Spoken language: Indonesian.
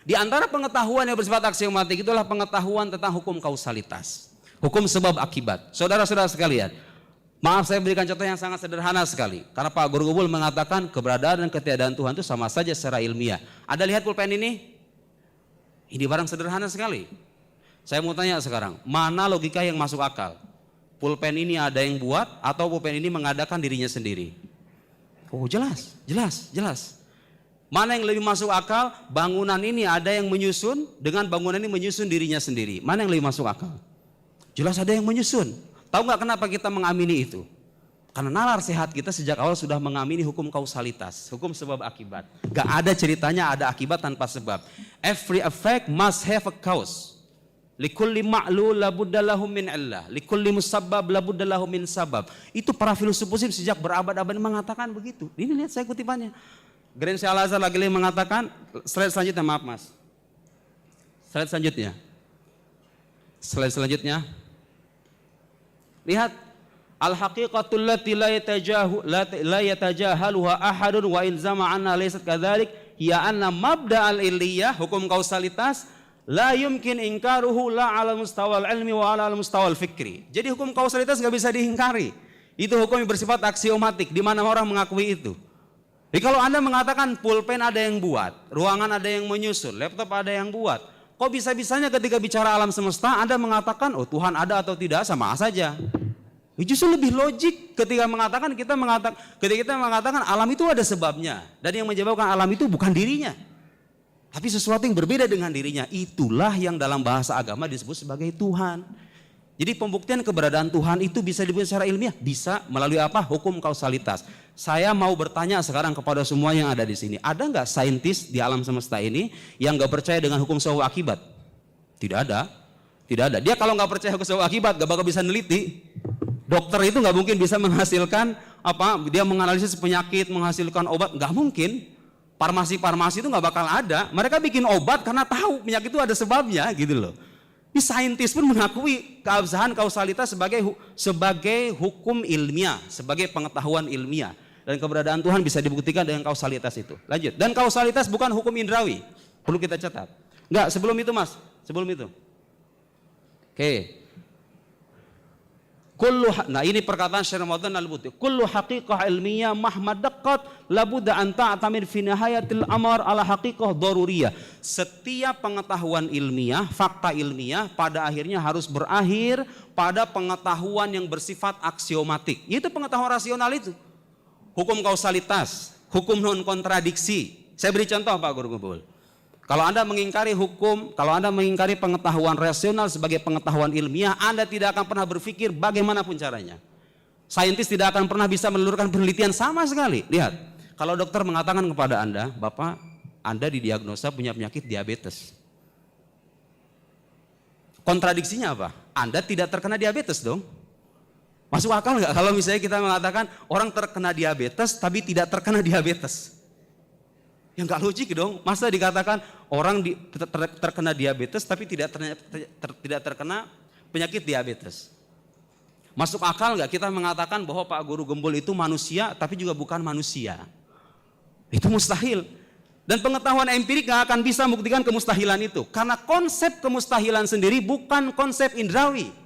Di antara pengetahuan yang bersifat aksiomatik itulah pengetahuan tentang hukum kausalitas, hukum sebab akibat. Saudara-saudara sekalian, maaf saya berikan contoh yang sangat sederhana sekali. Karena Pak Guru Gubul mengatakan keberadaan dan ketiadaan Tuhan itu sama saja secara ilmiah. Ada lihat pulpen ini? Ini barang sederhana sekali. Saya mau tanya sekarang, mana logika yang masuk akal? Pulpen ini ada yang buat atau pulpen ini mengadakan dirinya sendiri? Oh jelas, jelas, jelas. Mana yang lebih masuk akal? Bangunan ini ada yang menyusun dengan bangunan ini menyusun dirinya sendiri. Mana yang lebih masuk akal? Jelas ada yang menyusun. Tahu nggak kenapa kita mengamini itu? Karena nalar sehat kita sejak awal sudah mengamini hukum kausalitas, hukum sebab akibat. Gak ada ceritanya ada akibat tanpa sebab. Every effect must have a cause. Likulli ma'lul labudda lahu min illah, likulli musabbab labudda lahu min sabab. Itu para filsuf Muslim sejak berabad-abad mengatakan begitu. Ini lihat saya kutipannya. Grand Syekh Al-Azhar lagi mengatakan, slide selanjutnya, maaf mas. Slide selanjutnya. Slide selanjutnya. Lihat, al-haqiqatul lati la yatajahaluha ahadun wa in zama anna laysat kadzalik hiya anna mabda al-illiyah, hukum kausalitas, la yumkin ingkaruhu la ala mustawal ilmi wa ala mustawal fikri. Jadi hukum kausalitas nggak bisa diingkari. Itu hukum yang bersifat aksiomatik, di mana orang mengakui itu. Jadi kalau Anda mengatakan pulpen ada yang buat, ruangan ada yang menyusun, laptop ada yang buat, kok bisa-bisanya ketika bicara alam semesta Anda mengatakan oh Tuhan ada atau tidak sama saja. Justru lebih logik ketika kita mengatakan alam itu ada sebabnya dan yang menyebabkan alam itu bukan dirinya, tapi sesuatu yang berbeda dengan dirinya. Itulah yang dalam bahasa agama disebut sebagai Tuhan. Jadi pembuktian keberadaan Tuhan itu bisa dibuktikan secara ilmiah, bisa melalui apa? Hukum kausalitas. Saya mau bertanya sekarang kepada semua yang ada di sini, ada nggak saintis di alam semesta ini yang nggak percaya dengan hukum sebab akibat? Tidak ada, tidak ada. Dia kalau nggak percaya hukum sebab akibat, nggak bakal bisa neliti. Dokter itu nggak mungkin bisa menghasilkan apa? Dia menganalisis penyakit, menghasilkan obat, nggak mungkin. Farmasi itu nggak bakal ada. Mereka bikin obat karena tahu penyakit itu ada sebabnya, gitu loh. Ini saintis pun mengakui keabsahan kausalitas sebagai hukum ilmiah, sebagai pengetahuan ilmiah. Dan keberadaan Tuhan bisa dibuktikan dengan kausalitas itu. Lanjut. Dan kausalitas bukan hukum indrawi. Perlu kita catat. Enggak, sebelum itu mas. Sebelum itu. Oke. Nah ini perkataan Syekh Ramadan Al-Buti. Kullu haqiqah ilmiah mahma daqqat labudda an ta'tamir fi nihayatil amar ala haqiqah daruriyah. Setiap pengetahuan ilmiah, fakta ilmiah pada akhirnya harus berakhir pada pengetahuan yang bersifat aksiomatik. Itu pengetahuan rasional itu. Hukum kausalitas, hukum non kontradiksi. Saya beri contoh Pak Guru Gubul. Kalau Anda mengingkari hukum, kalau Anda mengingkari pengetahuan rasional sebagai pengetahuan ilmiah, Anda tidak akan pernah berpikir bagaimanapun caranya. Saintis tidak akan pernah bisa menelurkan penelitian sama sekali. Lihat, kalau dokter mengatakan kepada Anda, Bapak, Anda didiagnosa punya penyakit diabetes. Kontradiksinya apa? Anda tidak terkena diabetes dong. Masuk akal nggak kalau misalnya kita mengatakan orang terkena diabetes tapi tidak terkena diabetes? Ya nggak logik dong. Masa dikatakan orang terkena diabetes tapi tidak terkena penyakit diabetes? Masuk akal nggak kita mengatakan bahwa Pak Guru Gembul itu manusia tapi juga bukan manusia? Itu mustahil. Dan pengetahuan empirik nggak akan bisa membuktikan kemustahilan itu. Karena konsep kemustahilan sendiri bukan konsep indrawi.